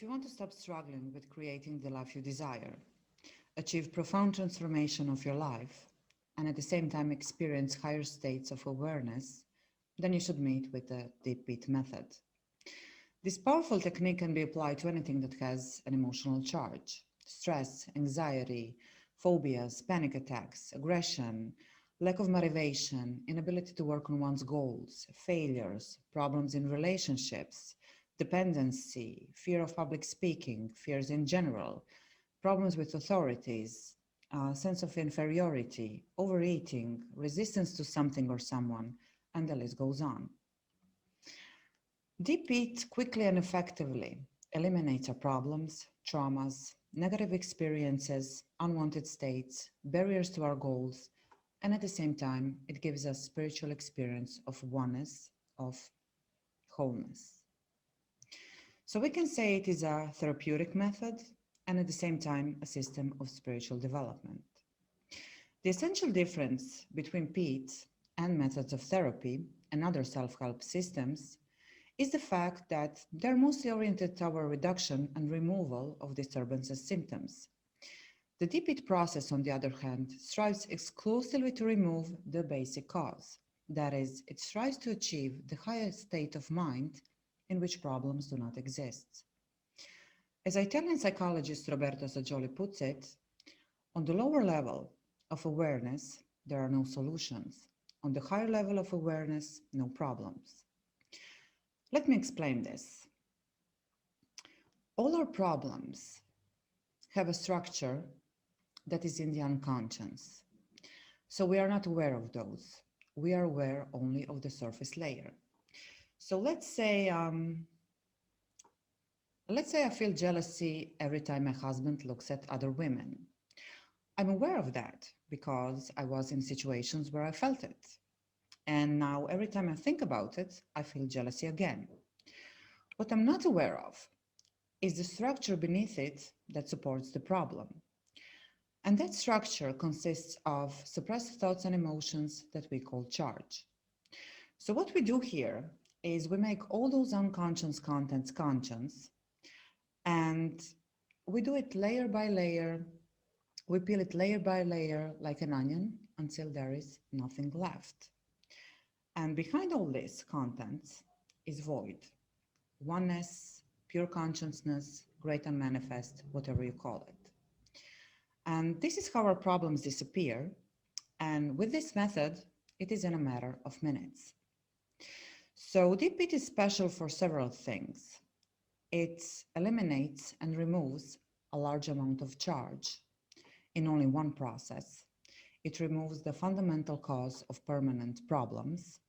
If you want to stop struggling with creating the life you desire, achieve profound transformation of your life, and at the same time experience higher states of awareness, then you should meet with the Deep Peat method. This powerful technique can be applied to anything that has an emotional charge: stress, anxiety, phobias, panic attacks, aggression, lack of motivation, inability to work on one's goals, failures, problems in relationships, dependency, fear of public speaking, fears in general, problems with authorities, sense of inferiority, overeating, resistance to something or someone, and the list goes on. Deep Eat quickly and effectively eliminates our problems, traumas, negative experiences, unwanted states, barriers to our goals, and at the same time, it gives us spiritual experience of oneness, of wholeness. So we can say it is a therapeutic method and at the same time a system of spiritual development. The essential difference between Peat and methods of therapy and other self-help systems is the fact that they're mostly oriented toward reduction and removal of disturbances symptoms. The Deep Peat process, on the other hand, strives exclusively to remove the basic cause. That is, it strives to achieve the highest state of mind in which problems do not exist. As Italian psychologist Roberto Saggioli puts it, on the lower level of awareness, there are no solutions. On the higher level of awareness, no problems. Let me explain this. All our problems have a structure that is in the unconscious. So we are not aware of those. We are aware only of the surface layer. So let's say I feel jealousy every time my husband looks at other women. I'm aware of that because I was in situations where I felt it. And now every time I think about it, I feel jealousy again. What I'm not aware of is the structure beneath it that supports the problem. And that structure consists of suppressed thoughts and emotions that we call charge. So what we do here is we make all those unconscious contents conscious, and we do it layer by layer. We peel it layer by layer like an onion until there is nothing left. And behind all this contents is void, oneness, pure consciousness, great unmanifest, whatever you call it. And this is how our problems disappear. And with this method, it is in a matter of minutes. So Deep Peat is special for several things. It eliminates and removes a large amount of charge in only one process. It removes the fundamental cause of permanent problems.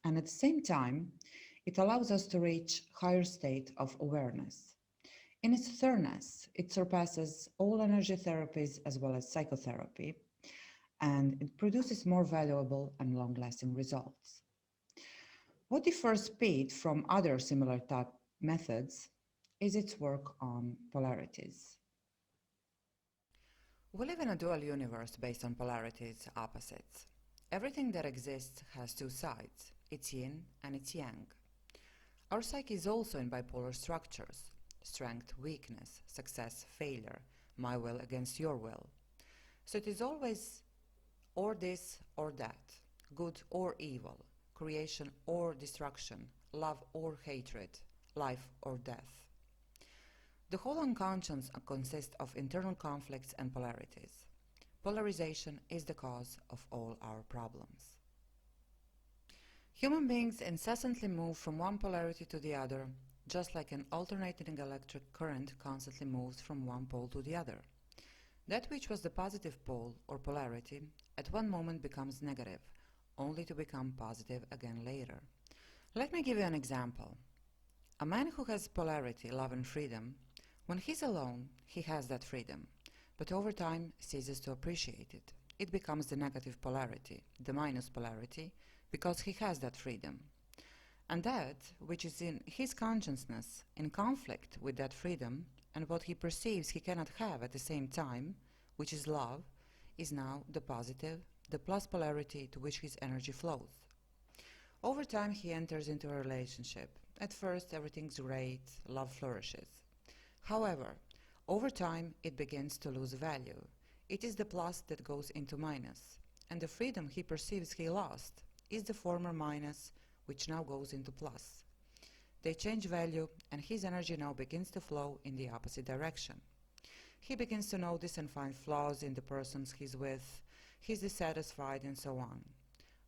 And at the same time, it allows us to reach higher state of awareness. In its thoroughness, it surpasses all energy therapies as well as psychotherapy, and it produces more valuable and long-lasting results. What differs Peat from other similar type methods is its work on polarities. We live in a dual universe based on polarities, opposites. Everything that exists has two sides, its yin and its yang. Our psyche is also in bipolar structures: strength, weakness, success, failure, my will against your will. So it is always or this or that, good or evil, creation or destruction, love or hatred, life or death. The whole unconscious consists of internal conflicts and polarities. Polarization is the cause of all our problems. Human beings incessantly move from one polarity to the other, just like an alternating electric current constantly moves from one pole to the other. That which was the positive pole or polarity at one moment becomes negative, only to become positive again later. Let me give you an example. A man who has polarity, love and freedom, when he's alone, he has that freedom, but over time ceases to appreciate it. It becomes the negative polarity, the minus polarity, because he has that freedom. And that, which is in his consciousness, in conflict with that freedom, and what he perceives he cannot have at the same time, which is love, is now the positive, the plus polarity to which his energy flows. Over time he enters into a relationship. At first everything's great, love flourishes. However, over time it begins to lose value. It is the plus that goes into minus, and the freedom he perceives he lost is the former minus which now goes into plus. They change value, and his energy now begins to flow in the opposite direction. He begins to notice and find flaws in the persons he's with, he's dissatisfied, and so on,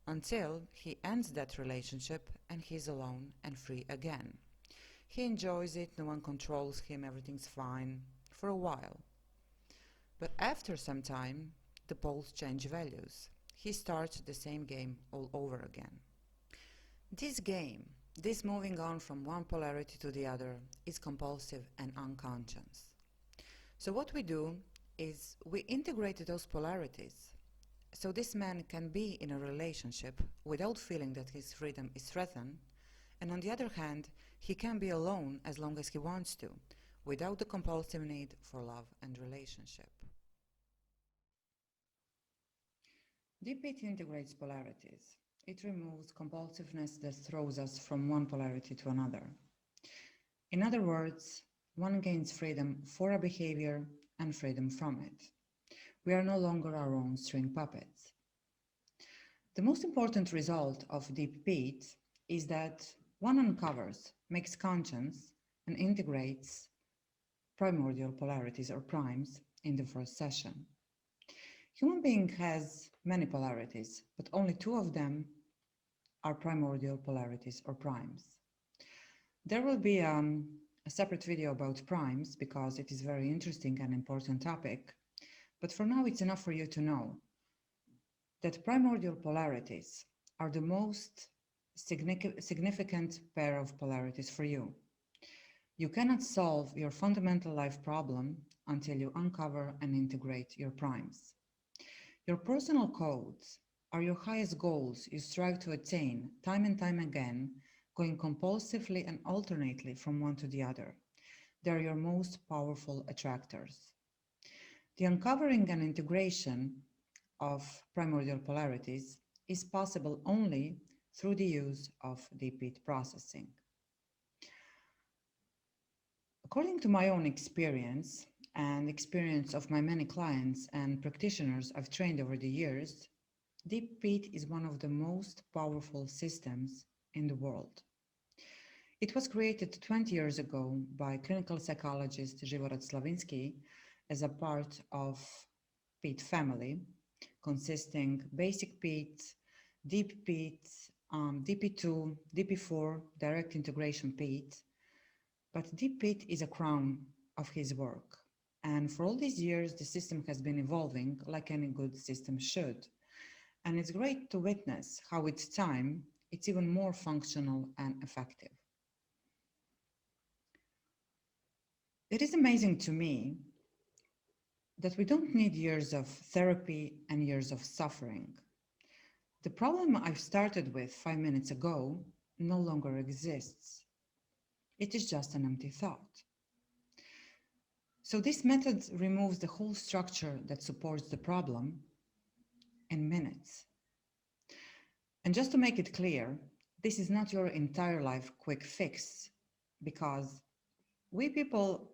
until he ends that relationship and he's alone and free again. He enjoys it, no one controls him, everything's fine, for a while. But after some time, the poles change values. He starts the same game all over again. This game, this moving on from one polarity to the other, is compulsive and unconscious. So what we do is we integrate those polarities. So this man can be in a relationship without feeling that his freedom is threatened, and on the other hand, he can be alone as long as he wants to, without the compulsive need for love and relationship. Deep Peat integrates polarities. It removes compulsiveness that throws us from one polarity to another. In other words, one gains freedom for a behavior and freedom from it. We are no longer our own string puppets. The most important result of Deep Peat is that one uncovers, makes conscious, and integrates primordial polarities or primes in the first session. Human being has many polarities, but only two of them are primordial polarities or primes. There will be a separate video about primes because it is a very interesting and important topic, but for now it's enough for you to know that primordial polarities are the most significant pair of polarities for you. You cannot solve your fundamental life problem until you uncover and integrate your primes. Your personal codes are your highest goals you strive to attain time and time again, going compulsively and alternately from one to the other. They are your most powerful attractors. The uncovering and integration of primordial polarities is possible only through the use of deep peat processing. According to my own experience and experience of my many clients and practitioners I've trained over the years, Deep Peat is one of the most powerful systems in the world. It was created 20 years ago by clinical psychologist Żyworod Slavinsky as a part of Peat family, consisting basic Peat, Deep Peat, DP2, DP4, direct integration Peat. But Deep Peat is a crown of his work. And for all these years, the system has been evolving like any good system should. And it's great to witness how with time, it's even more functional and effective. It is amazing to me that we don't need years of therapy and years of suffering. The problem I've started with 5 minutes ago no longer exists. It is just an empty thought. So this method removes the whole structure that supports the problem in minutes. And just to make it clear, this is not your entire life quick fix, because we people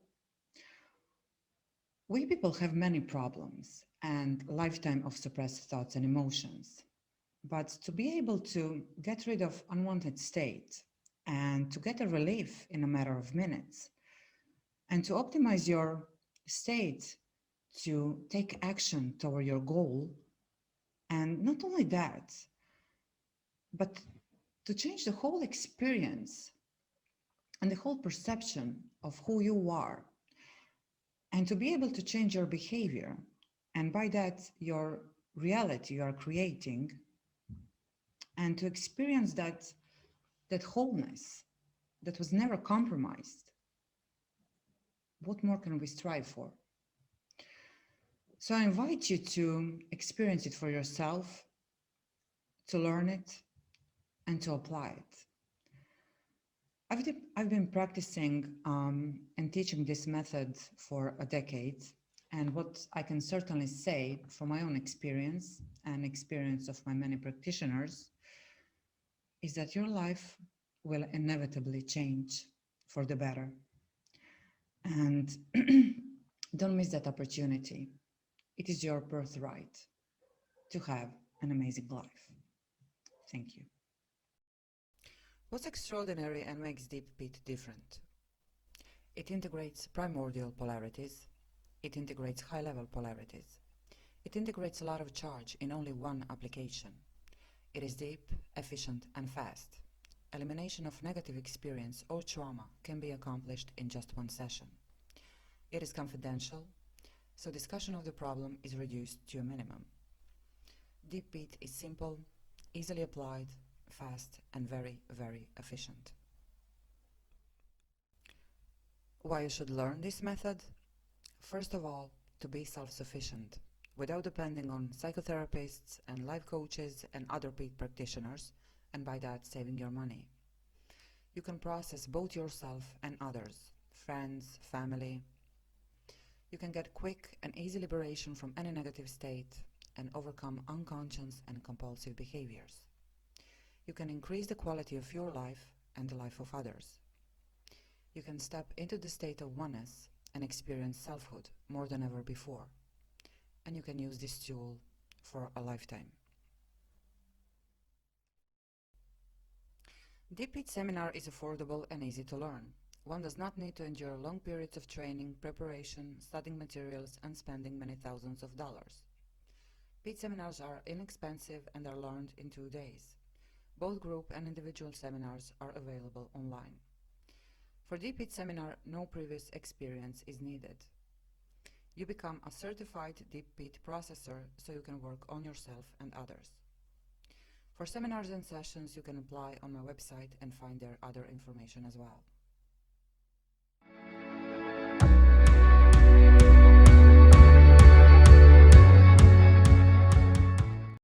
have many problems and a lifetime of suppressed thoughts and emotions. But to be able to get rid of unwanted state and to get a relief in a matter of minutes and to optimize your state to take action toward your goal, and not only that, but to change the whole experience and the whole perception of who you are, and to be able to change your behavior, and by that your reality you are creating, and to experience that wholeness that was never compromised. What more can we strive for? So I invite you to experience it for yourself, to learn it, and to apply it. I've been practicing and teaching this method for a decade, and what I can certainly say from my own experience and experience of my many practitioners is that your life will inevitably change for the better. And don't miss that opportunity. It is your birthright to have an amazing life. Thank you. What's extraordinary and makes Deep Peat different? It integrates primordial polarities. It integrates high-level polarities. It integrates a lot of charge in only one application. It is deep, efficient, and fast. Elimination of negative experience or trauma can be accomplished in just one session. It is confidential, so discussion of the problem is reduced to a minimum. Deep Peat is simple, easily applied, fast, and very, very efficient. Why you should learn this method? First of all, to be self-sufficient, without depending on psychotherapists and life coaches and other Peat practitioners, and by that saving your money. You can process both yourself and others, friends, family. You can get quick and easy liberation from any negative state and overcome unconscious and compulsive behaviors. You can increase the quality of your life and the life of others. You can step into the state of oneness and experience selfhood more than ever before. And you can use this tool for a lifetime. Deep Peat seminar is affordable and easy to learn. One does not need to endure long periods of training, preparation, studying materials, and spending many thousands of dollars. Peat seminars are inexpensive and are learned in 2 days. Both group and individual seminars are available online. For Deep Peat seminar, no previous experience is needed. You become a certified Deep Peat processor so you can work on yourself and others. For seminars and sessions, you can apply on my website and find there other information as well.